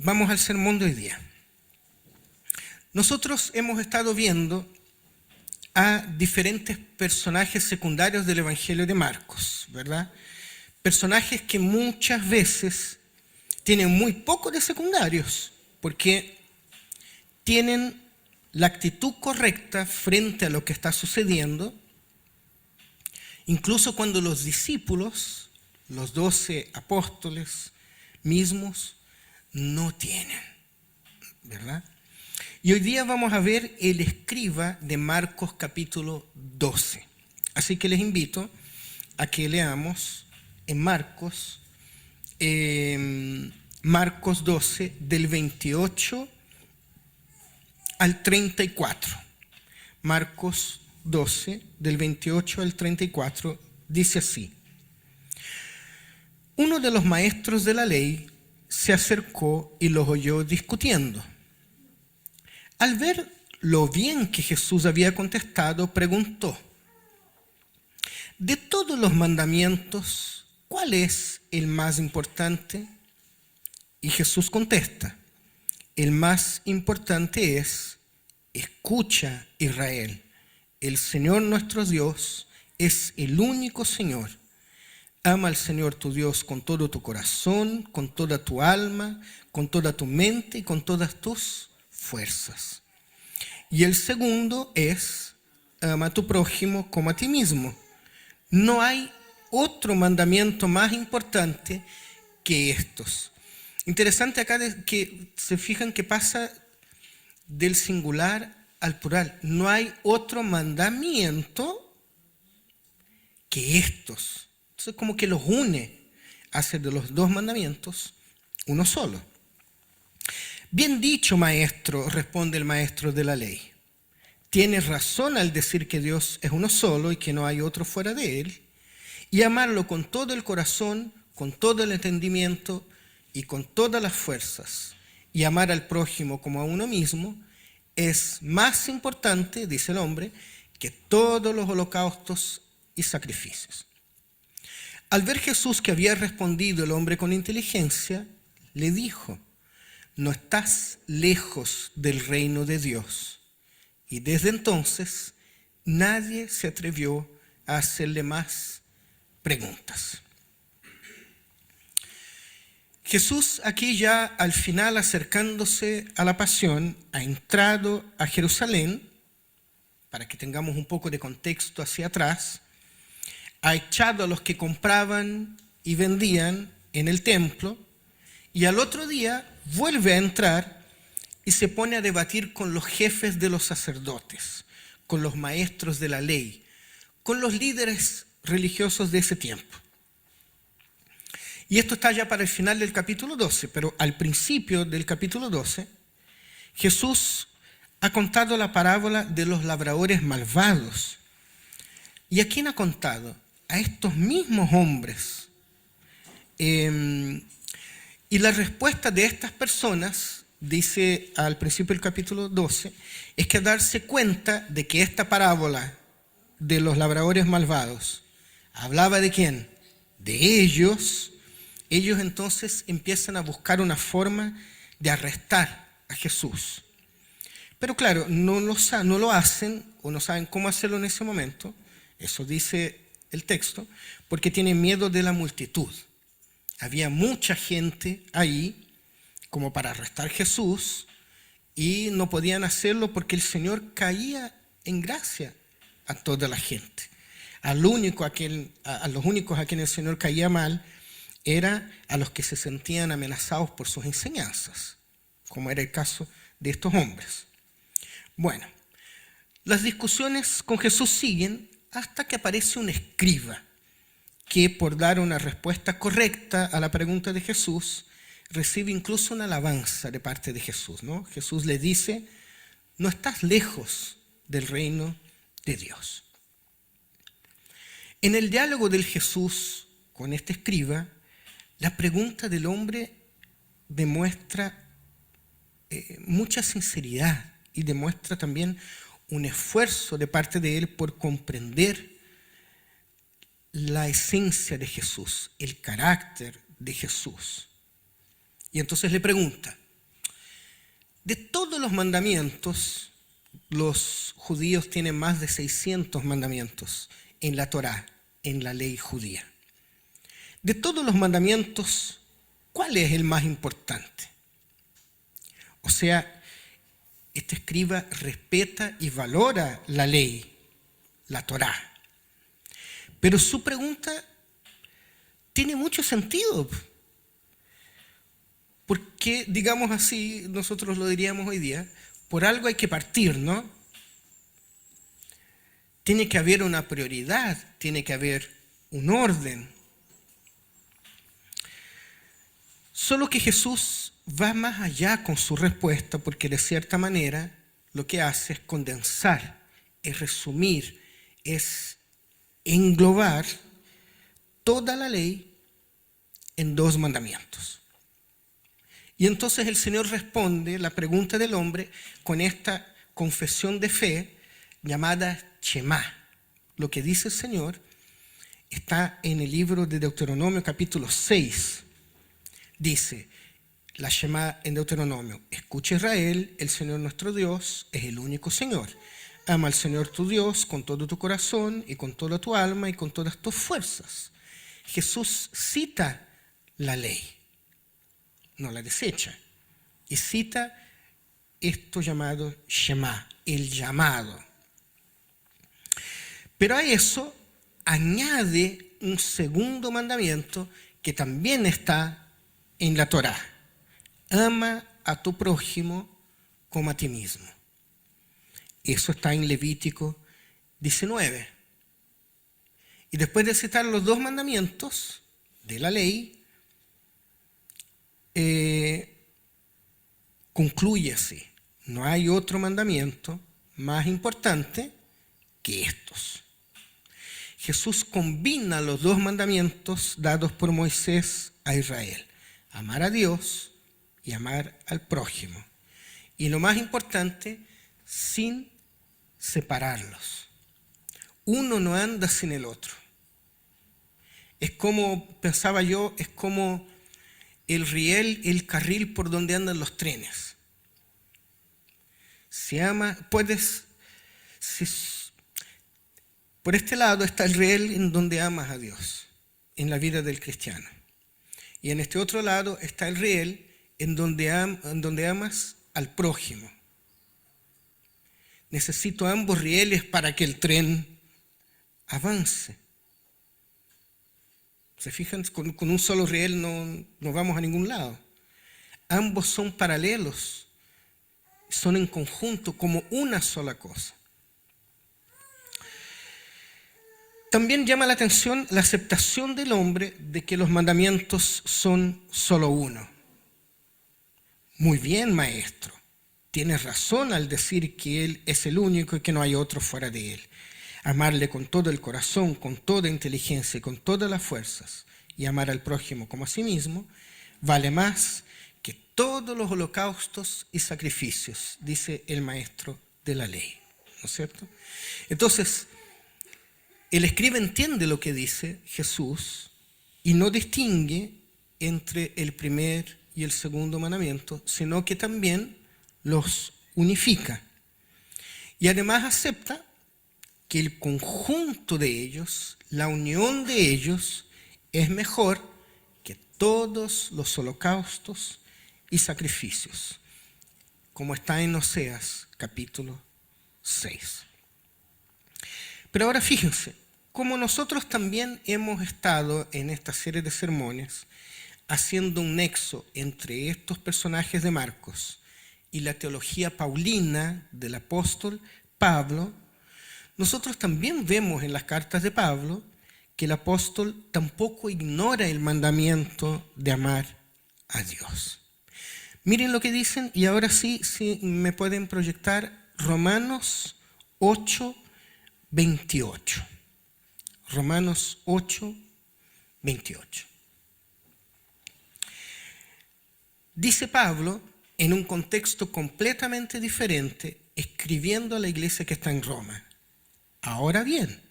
Vamos al sermón de hoy día. Nosotros hemos estado viendo a diferentes personajes secundarios del Evangelio de Marcos, ¿verdad? Personajes que muchas veces tienen muy poco de secundarios, porque tienen la actitud correcta frente a lo que está sucediendo, incluso cuando los discípulos, los 12 apóstoles mismos, no tienen, ¿verdad? Y hoy día vamos a ver el escriba de Marcos capítulo 12. Así que les invito a que leamos en Marcos 12 del 28 al 34. Marcos 12 del 28 al 34 dice así: uno de los maestros de la ley se acercó y los oyó discutiendo. Al ver lo bien que Jesús había contestado, preguntó: de todos los mandamientos, ¿cuál es el más importante? Y Jesús contesta: el más importante es: escucha, Israel, el Señor nuestro Dios es el único Señor. Ama al Señor tu Dios con todo tu corazón, con toda tu alma, con toda tu mente y con todas tus fuerzas. Y el segundo es: ama a tu prójimo como a ti mismo. No hay otro mandamiento más importante que estos. Interesante acá que se fijan que pasa del singular al plural. No hay otro mandamiento que estos. Entonces como que los une, hace de los dos mandamientos uno solo. Bien dicho, maestro, responde el maestro de la ley. Tienes razón al decir que Dios es uno solo y que no hay otro fuera de él, y amarlo con todo el corazón, con todo el entendimiento y con todas las fuerzas, y amar al prójimo como a uno mismo, es más importante, dice el hombre, que todos los holocaustos y sacrificios. Al ver Jesús que había respondido el hombre con inteligencia, le dijo: no estás lejos del reino de Dios. Y desde entonces nadie se atrevió a hacerle más preguntas. Jesús aquí ya al final, acercándose a la pasión, ha entrado a Jerusalén, para que tengamos un poco de contexto hacia atrás, ha echado a los que compraban y vendían en el templo, y al otro día vuelve a entrar y se pone a debatir con los jefes de los sacerdotes, con los maestros de la ley, con los líderes religiosos de ese tiempo. Y esto está ya para el final del capítulo 12, pero al principio del capítulo 12, Jesús ha contado la parábola de los labradores malvados. ¿Y a quién ha contado? A estos mismos hombres. Y la respuesta de estas personas, dice al principio del capítulo 12, es que darse cuenta de que esta parábola de los labradores malvados hablaba ¿de quién? De ellos. Ellos entonces empiezan a buscar una forma de arrestar a Jesús. Pero claro, no lo hacen o no saben cómo hacerlo en ese momento. Eso dice el texto, porque tienen miedo de la multitud. Había mucha gente ahí como para arrestar a Jesús y no podían hacerlo porque el Señor caía en gracia a toda la gente. A los únicos a quienes el Señor caía mal era a los que se sentían amenazados por sus enseñanzas, como era el caso de estos hombres. Bueno, las discusiones con Jesús siguen hasta que aparece un escriba que, por dar una respuesta correcta a la pregunta de Jesús, recibe incluso una alabanza de parte de Jesús, ¿no? Jesús le dice: no estás lejos del reino de Dios. En el diálogo del Jesús con este escriba, la pregunta del hombre demuestra mucha sinceridad y demuestra también un esfuerzo de parte de él por comprender la esencia de Jesús, el carácter de Jesús. Y entonces le pregunta: De todos los mandamientos, los judíos tienen más de 600 mandamientos en la Torá, en la ley judía. De todos los mandamientos, ¿cuál es el más importante? O sea, este escriba respeta y valora la ley, la Torá. Pero su pregunta tiene mucho sentido. Porque, digamos así, nosotros lo diríamos hoy día, por algo hay que partir, ¿no? Tiene que haber una prioridad, tiene que haber un orden. Solo que Jesús va más allá con su respuesta, porque de cierta manera lo que hace es condensar, es resumir, es englobar toda la ley en 2 mandamientos. Y entonces el Señor responde la pregunta del hombre con esta confesión de fe llamada Shema. Lo que dice el Señor está en el libro de Deuteronomio capítulo 6. Dice la Shema en Deuteronomio: escucha Israel, el Señor nuestro Dios es el único Señor. Ama al Señor tu Dios con todo tu corazón y con toda tu alma y con todas tus fuerzas. Jesús cita la ley, no la desecha, y cita esto llamado Shema, el llamado. Pero a eso añade un segundo mandamiento que también está en la Torá: ama a tu prójimo como a ti mismo. Eso está en Levítico 19. Y después de citar los 2 mandamientos de la ley, concluye así: no hay otro mandamiento más importante que estos. Jesús combina los 2 mandamientos dados por Moisés a Israel: amar a Dios y amar al prójimo. Y lo más importante, sin separarlos. Uno no anda sin el otro. Es como, pensaba yo, es como el riel, el carril por donde andan los trenes. Por este lado está el riel en donde amas a Dios, en la vida del cristiano. Y en este otro lado está el riel en donde amas al prójimo. Necesito ambos rieles para que el tren avance. ¿Se fijan? Con un solo riel no vamos a ningún lado. Ambos son paralelos, son en conjunto como una sola cosa. También llama la atención la aceptación del hombre de que los mandamientos son solo uno. Muy bien, maestro. Tienes razón al decir que Él es el único y que no hay otro fuera de Él. Amarle con todo el corazón, con toda inteligencia y con todas las fuerzas, y amar al prójimo como a sí mismo, vale más que todos los holocaustos y sacrificios, dice el maestro de la ley. ¿No es cierto? Entonces, el escriba entiende lo que dice Jesús y no distingue entre el primer y el segundo mandamiento, sino que también los unifica. Y además acepta que el conjunto de ellos, la unión de ellos, es mejor que todos los holocaustos y sacrificios, como está en Oseas capítulo 6. Pero ahora fíjense, como nosotros también hemos estado en esta serie de sermones haciendo un nexo entre estos personajes de Marcos y la teología paulina del apóstol Pablo, nosotros también vemos en las cartas de Pablo que el apóstol tampoco ignora el mandamiento de amar a Dios. Miren lo que dicen, y ahora sí me pueden proyectar Romanos 8, 28. Romanos 8, 28. Dice Pablo, en un contexto completamente diferente, escribiendo a la iglesia que está en Roma: ahora bien,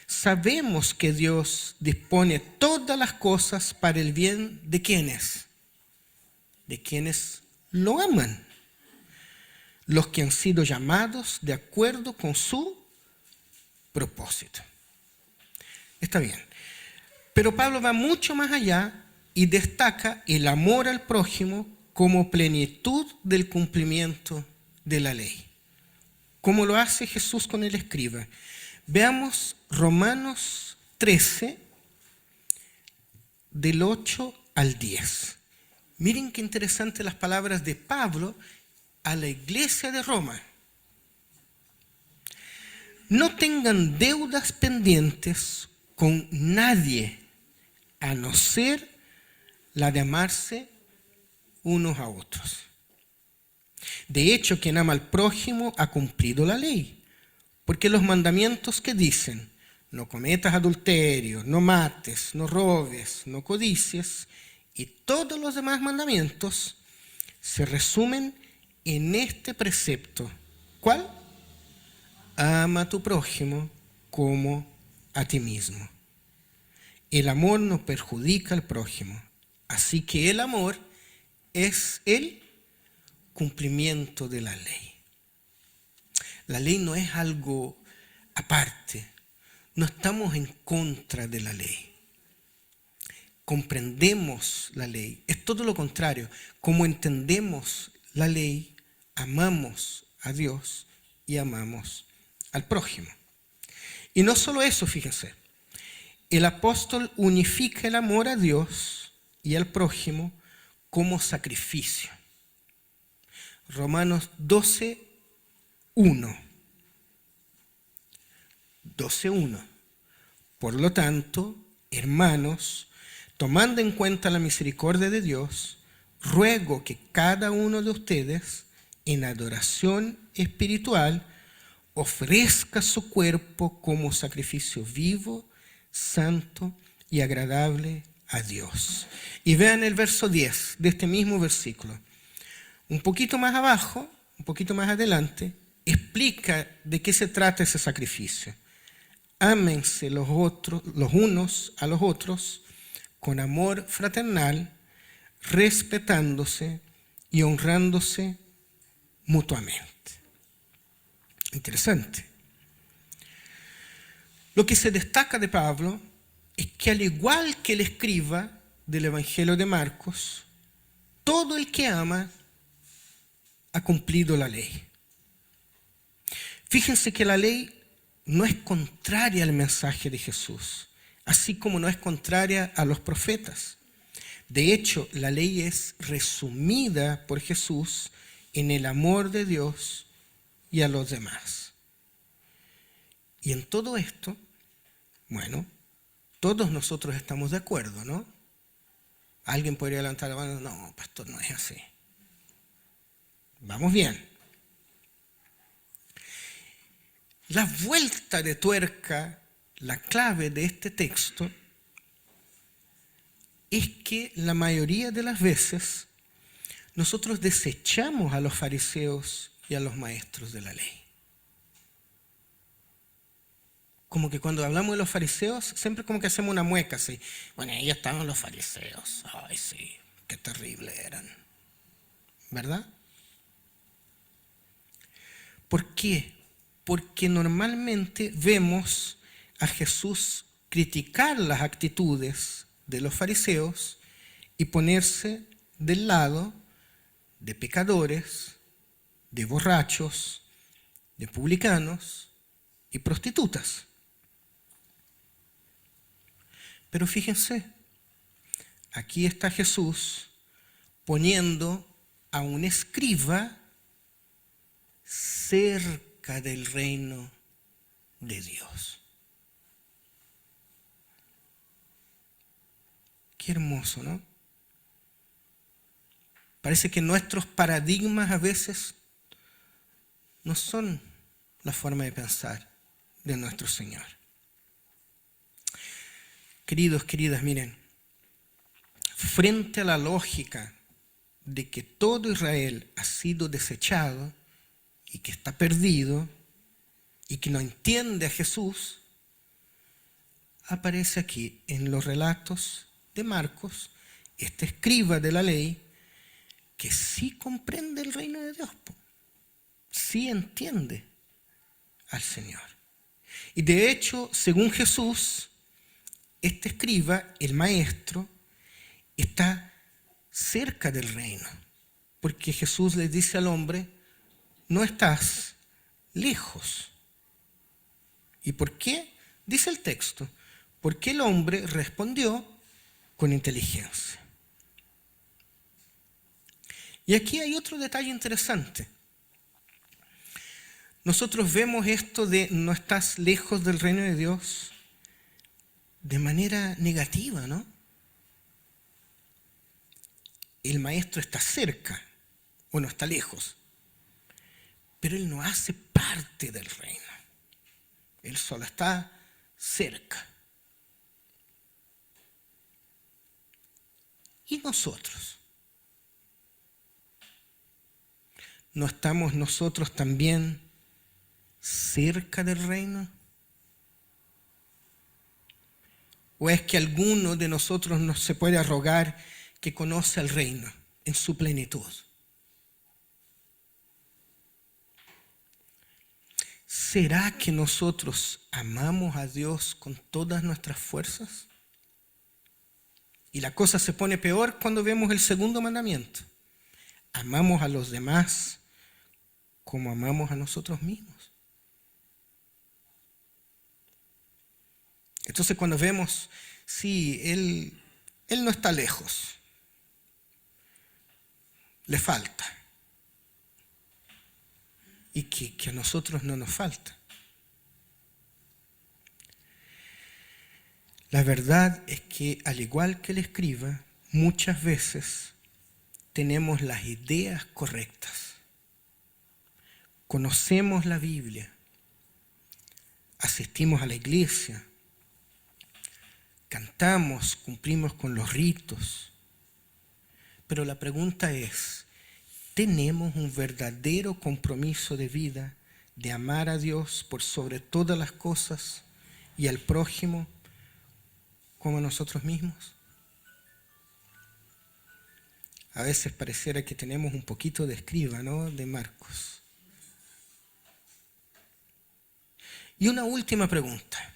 sabemos que Dios dispone todas las cosas para el bien de quienes lo aman, los que han sido llamados de acuerdo con su propósito. Está bien. Pero Pablo va mucho más allá y destaca el amor al prójimo como plenitud del cumplimiento de la ley, como lo hace Jesús con el escriba. Veamos Romanos 13, del 8 al 10. Miren qué interesantes las palabras de Pablo a la iglesia de Roma. No tengan deudas pendientes con nadie, a no ser la de amarse unos a otros. De hecho, quien ama al prójimo ha cumplido la ley, porque los mandamientos que dicen, no cometas adulterio, no mates, no robes, no codicies, y todos los demás mandamientos se resumen en este precepto. ¿Cuál? Ama a tu prójimo como a ti mismo. El amor no perjudica al prójimo, así que el amor es el cumplimiento de la ley. La ley no es algo aparte, no estamos en contra de la ley. Comprendemos la ley, es todo lo contrario. Como entendemos la ley, amamos a Dios y amamos al prójimo. Y no solo eso, fíjense, el apóstol unifica el amor a Dios y al prójimo como sacrificio. Romanos 12, 1. 12:1. Por lo tanto, hermanos, tomando en cuenta la misericordia de Dios, ruego que cada uno de ustedes, en adoración espiritual, ofrezca su cuerpo como sacrificio vivo, santo y agradable a Dios. Y vean el verso 10 de este mismo versículo. Un poquito más abajo, un poquito más adelante, explica de qué se trata ese sacrificio. Ámense los unos a los otros con amor fraternal, respetándose y honrándose mutuamente. Interesante. Lo que se destaca de Pablo es que, al igual que el escriba del Evangelio de Marcos, todo el que ama ha cumplido la ley. Fíjense que la ley no es contraria al mensaje de Jesús, así como no es contraria a los profetas. De hecho, la ley es resumida por Jesús en el amor de Dios y a los demás. Y en todo esto, bueno, todos nosotros estamos de acuerdo, ¿no? Alguien podría levantar la mano, no, pastor, no es así. Vamos bien. La vuelta de tuerca, la clave de este texto, es que la mayoría de las veces nosotros desechamos a los fariseos y a los maestros de la ley. Como que cuando hablamos de los fariseos, siempre como que hacemos una mueca así. Bueno, ahí estaban los fariseos. Ay, sí, qué terrible eran. ¿Verdad? ¿Por qué? Porque normalmente vemos a Jesús criticar las actitudes de los fariseos y ponerse del lado de pecadores, de borrachos, de publicanos y prostitutas. Pero fíjense, aquí está Jesús poniendo a un escriba cerca del reino de Dios. Qué hermoso, ¿no? Parece que nuestros paradigmas a veces no son la forma de pensar de nuestro Señor. Queridos, queridas, miren, frente a la lógica de que todo Israel ha sido desechado y que está perdido y que no entiende a Jesús, aparece aquí en los relatos de Marcos este escriba de la ley que sí comprende el reino de Dios. sí entiende al Señor. Y de hecho, según Jesús, este escriba, el maestro, está cerca del reino. Porque Jesús le dice al hombre, no estás lejos. ¿Y por qué? Dice el texto, porque el hombre respondió con inteligencia. Y aquí hay otro detalle interesante. Nosotros vemos esto de no estás lejos del reino de Dios de manera negativa, ¿no? El maestro está cerca o no está lejos, pero él no hace parte del reino. Él solo está cerca. ¿Y nosotros? ¿No estamos nosotros también cerca del reino? ¿O es que alguno de nosotros no se puede arrogar que conoce el reino en su plenitud? ¿Será que nosotros amamos a Dios con todas nuestras fuerzas? Y la cosa se pone peor cuando vemos el segundo mandamiento. Amamos a los demás como amamos a nosotros mismos. Entonces cuando vemos, sí, él no está lejos, le falta. Y que a nosotros no nos falta. La verdad es que, al igual que el escriba, muchas veces tenemos las ideas correctas. Conocemos la Biblia, asistimos a la iglesia, cantamos, cumplimos con los ritos. Pero la pregunta es, ¿tenemos un verdadero compromiso de vida de amar a Dios por sobre todas las cosas y al prójimo como a nosotros mismos? A veces pareciera que tenemos un poquito de escriba, ¿no? De Marcos. Y una última pregunta.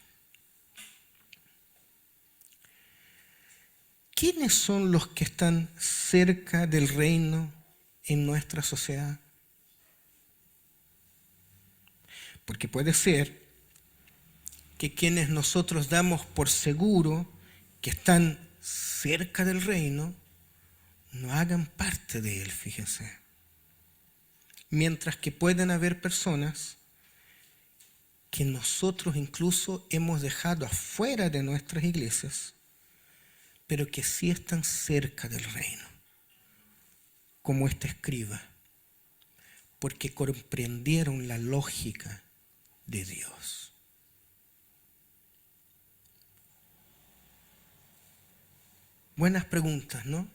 ¿Quiénes son los que están cerca del reino en nuestra sociedad? Porque puede ser que quienes nosotros damos por seguro que están cerca del reino no hagan parte de él, fíjense. Mientras que pueden haber personas que nosotros incluso hemos dejado afuera de nuestras iglesias, pero que sí están cerca del reino, como este escriba, porque comprendieron la lógica de Dios. Buenas preguntas, ¿no?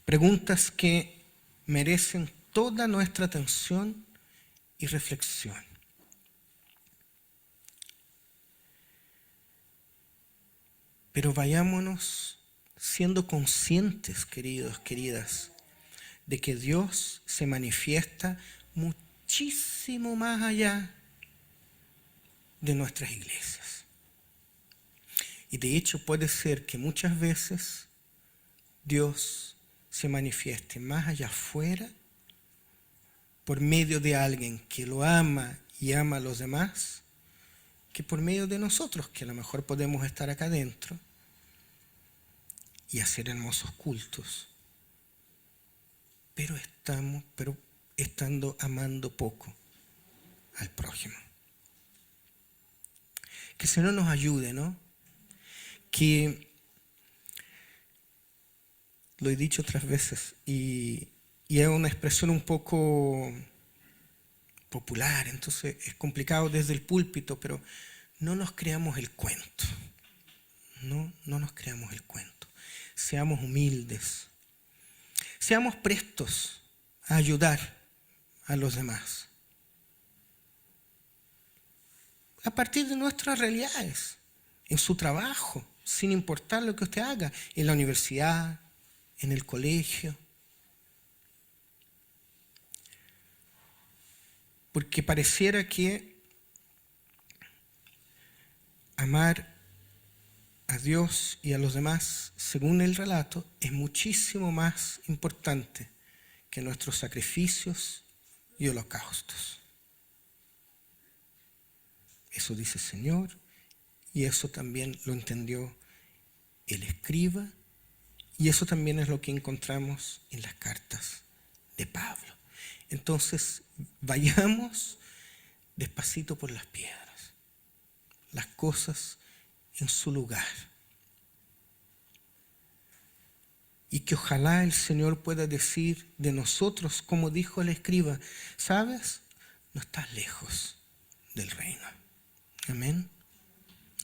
Preguntas que merecen toda nuestra atención y reflexión. Pero vayámonos siendo conscientes, queridos, queridas, de que Dios se manifiesta muchísimo más allá de nuestras iglesias. Y de hecho puede ser que muchas veces Dios se manifieste más allá afuera por medio de alguien que lo ama y ama a los demás, que por medio de nosotros, que a lo mejor podemos estar acá adentro y hacer hermosos cultos, pero estando amando poco al prójimo. Que el Señor nos ayude, ¿no? Que lo he dicho otras veces y es una expresión un poco popular, entonces es complicado desde el púlpito, pero no nos creamos el cuento. No nos creamos el cuento. Seamos humildes. Seamos prestos a ayudar a los demás. A partir de nuestras realidades, en su trabajo, sin importar lo que usted haga, en la universidad, en el colegio. Porque pareciera que amar a Dios y a los demás, según el relato, es muchísimo más importante que nuestros sacrificios y holocaustos. Eso dice el Señor, y eso también lo entendió el escriba, y eso también es lo que encontramos en las cartas de Pablo. Entonces, vayamos despacito por las piedras, las cosas en su lugar. Y que ojalá el Señor pueda decir de nosotros, como dijo el escriba, ¿sabes? No estás lejos del reino. Amén.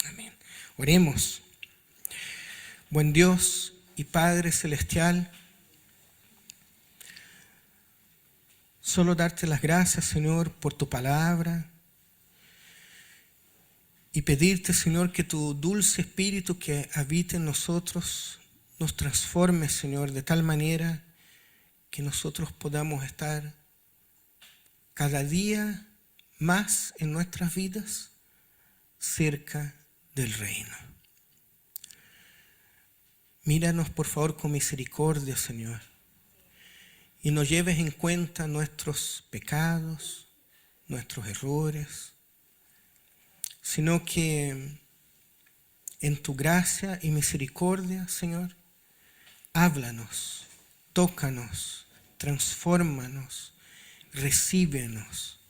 Amén. Oremos. Buen Dios y Padre Celestial, solo darte las gracias, Señor, por tu palabra y pedirte, Señor, que tu dulce espíritu que habita en nosotros nos transforme, Señor, de tal manera que nosotros podamos estar cada día más en nuestras vidas cerca del reino. Míranos, por favor, con misericordia, Señor, y nos lleves en cuenta nuestros pecados, nuestros errores, sino que en tu gracia y misericordia, Señor, háblanos, tócanos, transfórmanos, recíbenos,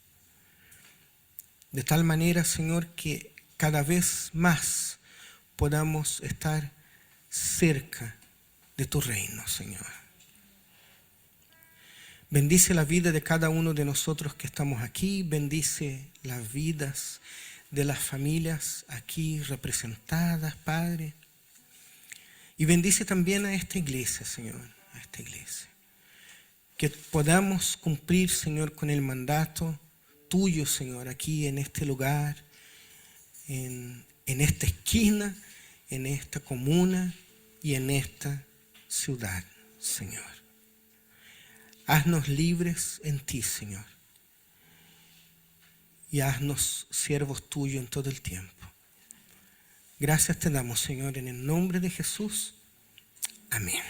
de tal manera, Señor, que cada vez más podamos estar cerca de tu reino, Señor. Bendice la vida de cada uno de nosotros que estamos aquí, bendice las vidas de las familias aquí representadas, Padre. Y bendice también a esta iglesia, Señor, a esta iglesia. Que podamos cumplir, Señor, con el mandato tuyo, Señor, aquí en este lugar, en esta esquina, en esta comuna y en esta ciudad, Señor. Haznos libres en ti, Señor. Y haznos siervos tuyos en todo el tiempo. Gracias te damos, Señor, en el nombre de Jesús. Amén.